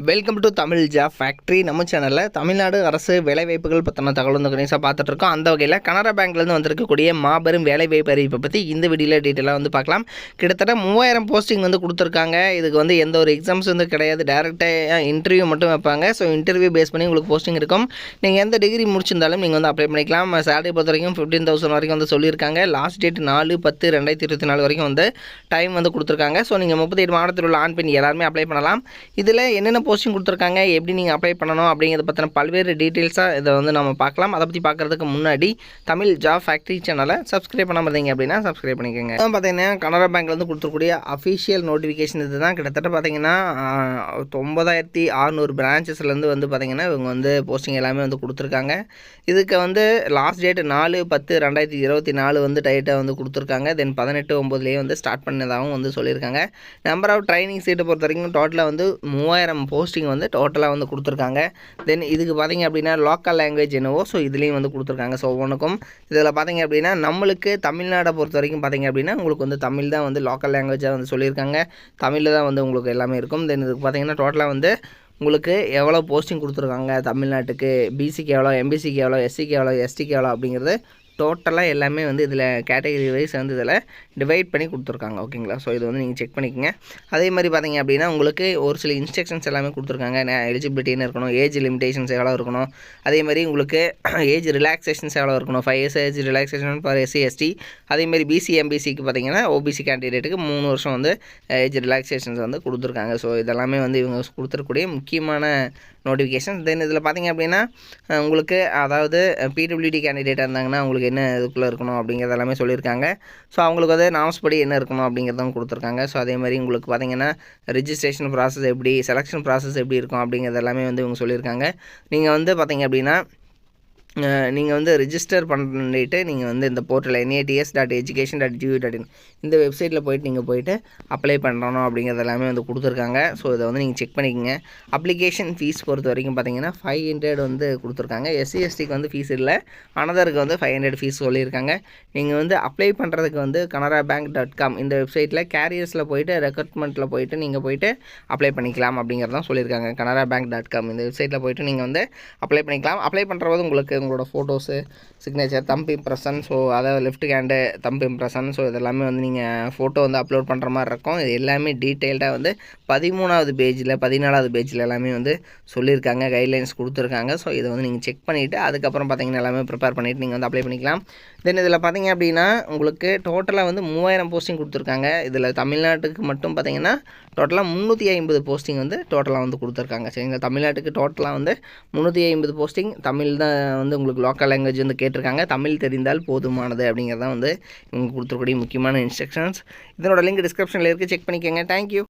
Welcome to Tamil job factory. நம்ம சேனலில் தமிழ்நாடு அரசு வேலைவாய்ப்புகள் பற்றின தகவல் வந்து கணிசாக பார்த்துட்ருக்கோம். அந்த வகையில் கனரா பேங்க்லேருந்து வந்திருக்கக்கூடிய மாபெரும் வேலைவாய்ப்பு அறிவிப்பை பற்றி இந்த வீடியோவில் டீட்டெயிலாக வந்து பார்க்கலாம். கிட்டத்தட்ட 3000 போஸ்டிங் வந்து கொடுத்துருக்காங்க. இதுக்கு வந்து எந்த ஒரு எக்ஸாம்ஸ் வந்து கிடையாது, டேரெக்டாக இன்டர்வியூ மட்டும் வைப்பாங்க. ஸோ இன்டர்வியூ பேஸ் பண்ணி உங்களுக்கு போஸ்டிங் இருக்கும். நீங்கள் எந்த டிகிரி முடிச்சிருந்தாலும் நீங்கள் வந்து அப்ளை பண்ணிக்கலாம். சேலரி பொறுத்த வரைக்கும் 15,000 வரைக்கும் வந்து சொல்லியிருக்காங்க. லாஸ்ட் டேட் 4/10/2024 வரைக்கும் வந்து டைம் வந்து கொடுத்துருக்காங்க. ஸோ நீங்கள் 38 மாவட்டத்தில் உள்ள ஆண் பெண் எல்லாருமே அப்ளை பண்ணலாம். இதில் என்னென்ன போஸ்டிங் கொடுத்துருக்காங்க, எப்படி நீங்கள் அப்ளை பண்ணணும் அப்படிங்கிறத பற்றின பல்வேறு டீட்டெயில்ஸாக இதை வந்து நம்ம பார்க்கலாம். அதை பற்றி பார்க்குறதுக்கு முன்னாடி தமிழ் ஜாப் ஃபேக்ட்ரி சேனலை சப்ஸ்கிரைப் பண்ணாமல் இருந்தீங்க அப்படின்னா சப்ஸ்கிரைப் பண்ணிக்கோங்க. பார்த்தீங்கன்னா கனரா பேங்க்லேருந்து கொடுத்துருக்கூடிய அஃபிஷியல் நோட்டிஃபிகேஷன் இது தான். கிட்டத்தட்ட பார்த்தீங்கன்னா 9600 பிரான்ச்சஸ்லேருந்து வந்து பார்த்திங்கன்னா இவங்க வந்து போஸ்டிங் எல்லாமே வந்து கொடுத்துருக்காங்க. இதுக்கு வந்து லாஸ்ட் டேட் 4/10/2024 வந்து டைட்டாக வந்து கொடுத்துருக்காங்க. தென் 18/9 வந்து ஸ்டார்ட் பண்ணதாகவும் வந்து சொல்லியிருக்காங்க. நம்பர் ஆஃப் ட்ரைனிங் சீட்டை பொறுத்த வரைக்கும் டோட்டலாக வந்து 3000 போஸ்டிங் வந்து டோட்டலாக வந்து கொடுத்துருக்காங்க. தென் இதுக்கு பார்த்திங்க அப்படின்னா லோக்கல் லாங்குவேஜ் என்னவோ ஸோ இதுலேயும் வந்து கொடுத்துருக்காங்க. ஸோ ஒவ்வொன்றுக்கும் இதில் பார்த்திங்க அப்படின்னா நம்மளுக்கு தமிழ்நாடை பொறுத்த வரைக்கும் பார்த்திங்க அப்படின்னா உங்களுக்கு வந்து தமிழ் தான் வந்து லோக்கல் லாங்குவேஜாக வந்து சொல்லியிருக்காங்க. தமிழில் தான் வந்து உங்களுக்கு எல்லாமே இருக்கும். தென் இதுக்கு பார்த்திங்கன்னா டோட்டலாக வந்து உங்களுக்கு எவ்வளோ போஸ்டிங் கொடுத்துருக்காங்க தமிழ்நாட்டுக்கு, பிசிக்கு எவ்வளோ, எம்பிசிக்கு எவ்வளோ, எஸ்சிக்கு எவ்வளோ, எஸ்டிக்கு எவ்வளோ அப்படிங்கிறது டோட்டலாக எல்லாமே வந்து இதில் கேட்டகரி வைஸ் வந்து இதில் டிவைட் பண்ணி கொடுத்துருக்காங்க. ஓகேங்களா? ஸோ இது வந்து நீங்கள் செக் பண்ணிக்கோங்க. அதே மாதிரி பார்த்தீங்க அப்படின்னா உங்களுக்கு ஒரு சில இன்ஸ்ட்ரக்ஷன்ஸ் எல்லாமே கொடுத்துருக்காங்க. எலிஜிபிலிட்டின்னு இருக்கணும், ஏஜ் லிமிடேஷன்ஸ் எவ்வளோ இருக்கணும், அதே மாதிரி உங்களுக்கு ஏஜ் ரிலாக்ஸேஷன்ஸ் எவ்வளோ இருக்கணும், 5 years age relaxation for SC ST. அதேமாதிரி பிசி எம்பிசிக்கு பார்த்தீங்கன்னா ஓபிசி கேண்டிடேட்டுக்கு 3 வருஷம் வந்து ஏஜ் ரிலாக்ஸேஷன்ஸ் வந்து கொடுத்துருக்காங்க. ஸோ இதெல்லாமே வந்து இவங்க கொடுத்துருக்கூடிய முக்கியமான நோட்டிஃபிகேஷன். தென் இதில் பார்த்திங்க அப்படின்னா உங்களுக்கு அதாவது பிடபிள்யூடி கேண்டிடேட்டாக இருந்தாங்கன்னா உங்களுக்கு என்ன இதுக்குள்ளே இருக்கணும் அப்படிங்கிறது எல்லாமே சொல்லியிருக்காங்க. ஸோ அவங்களுக்கு வந்து நாம்ஸ் படி என்ன இருக்கணும் அப்படிங்கிறதும் கொடுத்துருக்காங்க. ஸோ அதே மாதிரி உங்களுக்கு பார்த்திங்கன்னா ரிஜிஸ்ட்ரேஷன் ப்ராசஸ் எப்படி, செலெக்ஷன் ப்ராசஸ் எப்படி இருக்கும் அப்படிங்கிறது எல்லாமே வந்து இவங்க சொல்லியிருக்காங்க. நீங்கள் வந்து பார்த்திங்க அப்படின்னா நீங்கள் வந்து ரிஜிஸ்டர் பண்ணிவிட்டு நீங்கள் வந்து இந்த போர்ட்டல் nats.education.gov.in இந்த வெப்சைட்டில் போயிட்டு அப்ளை பண்ணணும் அப்படிங்கிறது எல்லாமே வந்து கொடுத்துருக்காங்க. ஸோ இதை வந்து நீங்கள் செக் பண்ணிக்கோங்க. அப்ளிகேஷன் ஃபீஸ் பொறுத்த வரைக்கும் பார்த்தீங்கன்னா 500 வந்து கொடுத்துருக்காங்க. எஸ்சி எஸ்டிக்கு வந்து ஃபீஸ் இல்லை, அனதருக்கு வந்து 500 ஃபீஸ் சொல்லியிருக்காங்க. நீங்கள் வந்து அப்ளை பண்ணுறதுக்கு வந்து canarabank.com இந்த வெப்சைட்டில் கேரியர்ஸில் போயிட்டு ரெக்ரூட்மெண்ட்டில் போயிட்டு நீங்கள் போயிட்டு அப்ளை பண்ணிக்கலாம் அப்படிங்கிறதான் சொல்லியிருக்காங்க. canarabank.com இந்த வெப்சைட்டில் போயிட்டு நீங்கள் வந்து அப்ளை பண்ணிக்கலாம். அப்ளை பண்ணுறது உங்களுக்கு உங்களோட photos, signature, thumb impression, so அதாவது left hand thumb impression, so இதெல்லாமே வந்து நீங்கள் ஃபோட்டோ வந்து அப்லோட் பண்ணுற மாதிரி இருக்கும். இது எல்லாமே டீட்டெயில்டாக வந்து 13வது பேஜில் 14வது பேஜில் எல்லாமே வந்து சொல்லியிருக்காங்க, கைட்லைன்ஸ் கொடுத்துருக்காங்க. ஸோ இதை வந்து நீங்கள் செக் பண்ணிவிட்டு அதுக்கப்புறம் பார்த்தீங்கன்னா எல்லாமே ப்ரிப்பேர் பண்ணிவிட்டு நீங்கள் வந்து அப்ளை பண்ணிக்கலாம். தென் இதில் பார்த்தீங்க அப்படின்னா உங்களுக்கு டோட்டலாக வந்து 3000 போஸ்டிங் கொடுத்துருக்காங்க. இதில் தமிழ்நாட்டுக்கு மட்டும் பார்த்தீங்கன்னா டோட்டலாக 350 போஸ்டிங் வந்து டோட்டலாக வந்து கொடுத்துருக்காங்க. சரிங்களா? தமிழ்நாட்டுக்கு டோட்டலாக வந்து 350 போஸ்டிங். தமிழ் தான் வந்து உங்களுக்கு லோக்கல் லாங்குவேஜ் வந்து கேட்டிருக்காங்க. தமிழ் தெரிந்தால் போதுமானது அப்படிங்கிறதான் வந்து இவங்க கொடுத்துருக்கூடிய முக்கியமான இன்ஸ்ட்ரக்ஷன்ஸ். இதனோட லிங்க் டிஸ்கிரிப்ஷனில் இருக்குது, செக் பண்ணிக்கோங்க. தேங்க்யூ.